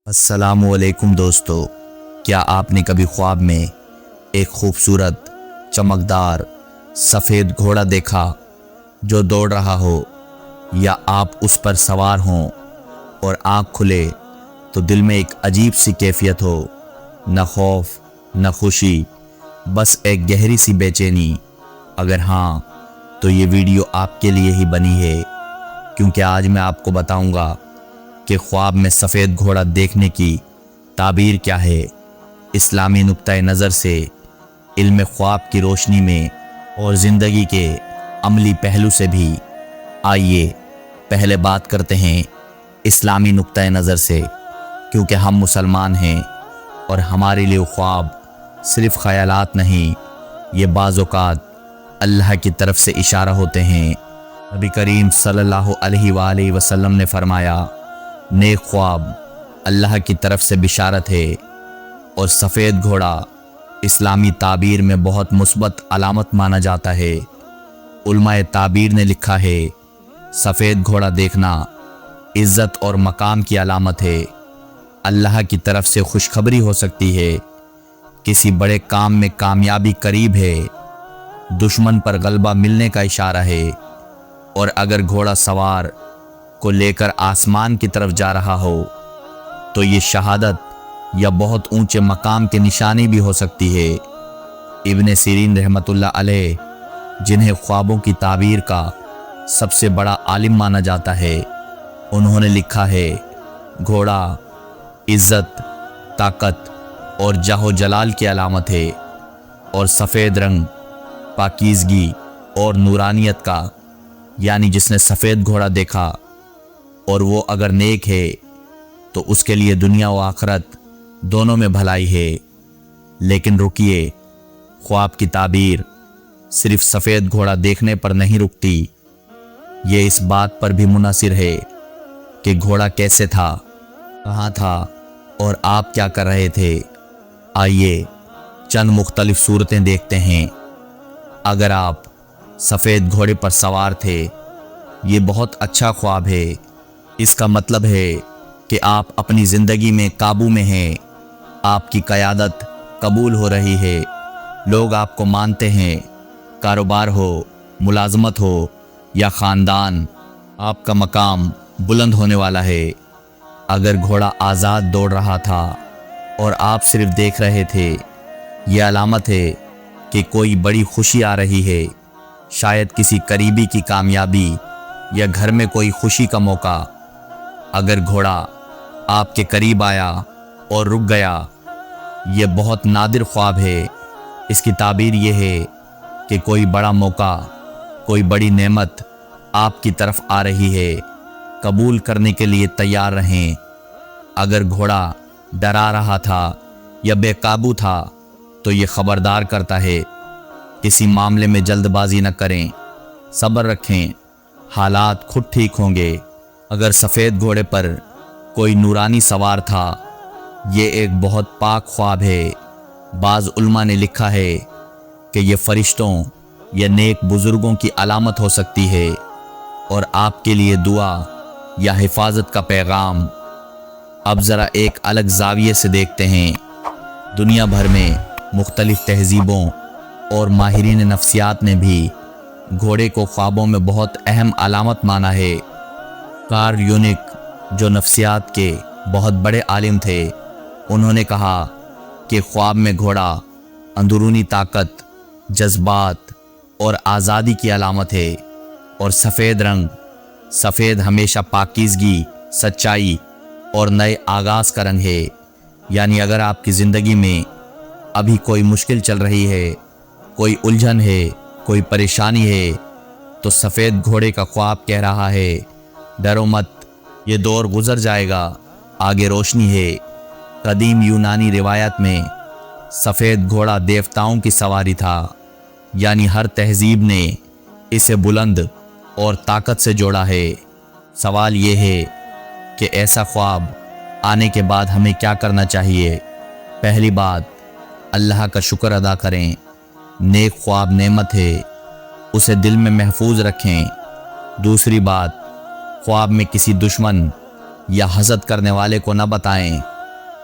السلام علیکم دوستو، کیا آپ نے کبھی خواب میں ایک خوبصورت چمکدار سفید گھوڑا دیکھا جو دوڑ رہا ہو، یا آپ اس پر سوار ہوں اور آنکھ کھلے تو دل میں ایک عجیب سی کیفیت ہو، نہ خوف نہ خوشی، بس ایک گہری سی بے چینی؟ اگر ہاں تو یہ ویڈیو آپ کے لیے ہی بنی ہے، کیونکہ آج میں آپ کو بتاؤں گا کہ خواب میں سفید گھوڑا دیکھنے کی تعبیر کیا ہے، اسلامی نقطۂ نظر سے، علم خواب کی روشنی میں اور زندگی کے عملی پہلو سے بھی۔ آئیے پہلے بات کرتے ہیں اسلامی نقطۂ نظر سے، کیونکہ ہم مسلمان ہیں اور ہمارے لیے خواب صرف خیالات نہیں، یہ بعض اوقات اللہ کی طرف سے اشارہ ہوتے ہیں۔ نبی کریم صلی اللہ علیہ وآلہ وسلم نے فرمایا، نیک خواب اللہ کی طرف سے بشارت ہے، اور سفید گھوڑا اسلامی تعبیر میں بہت مثبت علامت مانا جاتا ہے۔ علماء تعبیر نے لکھا ہے، سفید گھوڑا دیکھنا عزت اور مقام کی علامت ہے، اللہ کی طرف سے خوشخبری ہو سکتی ہے، کسی بڑے کام میں کامیابی قریب ہے، دشمن پر غلبہ ملنے کا اشارہ ہے، اور اگر گھوڑا سوار کو لے کر آسمان کی طرف جا رہا ہو تو یہ شہادت یا بہت اونچے مقام کی نشانی بھی ہو سکتی ہے۔ ابن سیرین رحمۃ اللہ علیہ، جنہیں خوابوں کی تعبیر کا سب سے بڑا عالم مانا جاتا ہے، انہوں نے لکھا ہے، گھوڑا عزت، طاقت اور جاہ و جلال کی علامت ہے، اور سفید رنگ پاکیزگی اور نورانیت کا، یعنی جس نے سفید گھوڑا دیکھا اور وہ اگر نیک ہے تو اس کے لیے دنیا و آخرت دونوں میں بھلائی ہے۔ لیکن رکیے، خواب کی تعبیر صرف سفید گھوڑا دیکھنے پر نہیں رکتی، یہ اس بات پر بھی منحصر ہے کہ گھوڑا کیسے تھا، کہاں تھا اور آپ کیا کر رہے تھے۔ آئیے چند مختلف صورتیں دیکھتے ہیں۔ اگر آپ سفید گھوڑے پر سوار تھے، یہ بہت اچھا خواب ہے، اس کا مطلب ہے کہ آپ اپنی زندگی میں قابو میں ہیں، آپ کی قیادت قبول ہو رہی ہے، لوگ آپ کو مانتے ہیں، کاروبار ہو، ملازمت ہو یا خاندان، آپ کا مقام بلند ہونے والا ہے۔ اگر گھوڑا آزاد دوڑ رہا تھا اور آپ صرف دیکھ رہے تھے، یہ علامت ہے کہ کوئی بڑی خوشی آ رہی ہے، شاید کسی قریبی کی کامیابی یا گھر میں کوئی خوشی کا موقع۔ اگر گھوڑا آپ کے قریب آیا اور رک گیا، یہ بہت نادر خواب ہے، اس کی تعبیر یہ ہے کہ کوئی بڑا موقع، کوئی بڑی نعمت آپ کی طرف آ رہی ہے، قبول کرنے کے لیے تیار رہیں۔ اگر گھوڑا ڈرا رہا تھا یا بے قابو تھا تو یہ خبردار کرتا ہے، کسی معاملے میں جلد بازی نہ کریں، صبر رکھیں، حالات خود ٹھیک ہوں گے۔ اگر سفید گھوڑے پر کوئی نورانی سوار تھا، یہ ایک بہت پاک خواب ہے۔ بعض علماء نے لکھا ہے کہ یہ فرشتوں یا نیک بزرگوں کی علامت ہو سکتی ہے، اور آپ کے لیے دعا یا حفاظت کا پیغام۔ اب ذرا ایک الگ زاویے سے دیکھتے ہیں۔ دنیا بھر میں مختلف تہذیبوں اور ماہرین نفسیات نے بھی گھوڑے کو خوابوں میں بہت اہم علامت مانا ہے۔ کارل یونگ، جو نفسیات کے بہت بڑے عالم تھے، انہوں نے کہا کہ خواب میں گھوڑا اندرونی طاقت، جذبات اور آزادی کی علامت ہے، اور سفید رنگ، سفید ہمیشہ پاکیزگی، سچائی اور نئے آغاز کا رنگ ہے۔ یعنی اگر آپ کی زندگی میں ابھی کوئی مشکل چل رہی ہے، کوئی الجھن ہے، کوئی پریشانی ہے، تو سفید گھوڑے کا خواب کہہ رہا ہے، ڈرو مت، یہ دور گزر جائے گا، آگے روشنی ہے۔ قدیم یونانی روایت میں سفید گھوڑا دیوتاؤں کی سواری تھا، یعنی ہر تہذیب نے اسے بلند اور طاقت سے جوڑا ہے۔ سوال یہ ہے کہ ایسا خواب آنے کے بعد ہمیں کیا کرنا چاہیے؟ پہلی بات، اللہ کا شکر ادا کریں، نیک خواب نعمت ہے، اسے دل میں محفوظ رکھیں۔ دوسری بات، خواب میں کسی دشمن یا حسد کرنے والے کو نہ بتائیں،